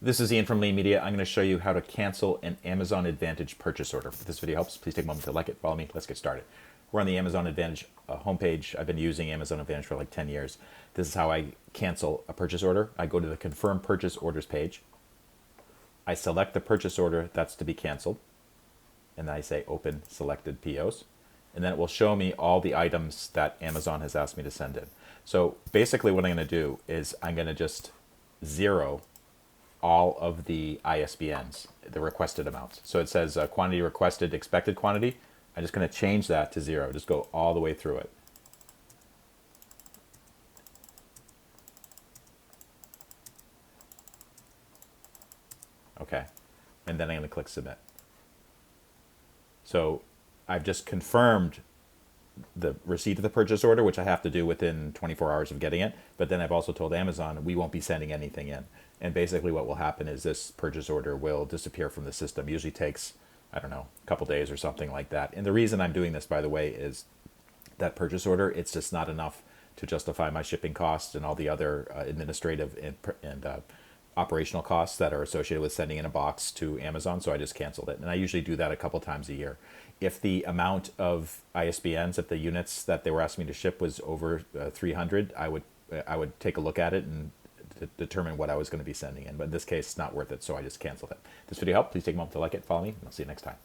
This is Ian from Lean Media. I'm going to show you how to cancel an Amazon Advantage purchase order. If this video helps, please take a moment to like it, follow me, let's get started. We're on the Amazon Advantage homepage. I've been using Amazon Advantage for like 10 years. This is how I cancel a purchase order. I go to the Confirm Purchase Orders page. I select the purchase order that's to be canceled, and then I say Open Selected POs. And then it will show me all the items that Amazon has asked me to send in. So basically what I'm going to do is I'm going to just zero all of the ISBNs, the requested amounts. So it says quantity requested, expected quantity. I'm just going to change that to 0. Just go all the way through it. Okay. And then I'm going to click submit. So I've just confirmed the receipt of the purchase order, which I have to do within 24 hours of getting it. But then I've also told Amazon we won't be sending anything in. And basically what will happen is this purchase order will disappear from the system. Usually takes, I don't know, a couple days or something like that. And the reason I'm doing this, by the way, is that purchase order, it's just not enough to justify my shipping costs and all the other administrative and operational costs that are associated with sending in a box to Amazon, so I just canceled it. And I usually do that a couple times a year. If the amount of ISBNs, if the units that they were asking me to ship was over 300, I would take a look at it and determine what I was going to be sending in. But in this case, it's not worth it, so I just canceled it. If this video helped, please take a moment to like it, follow me, and I'll see you next time.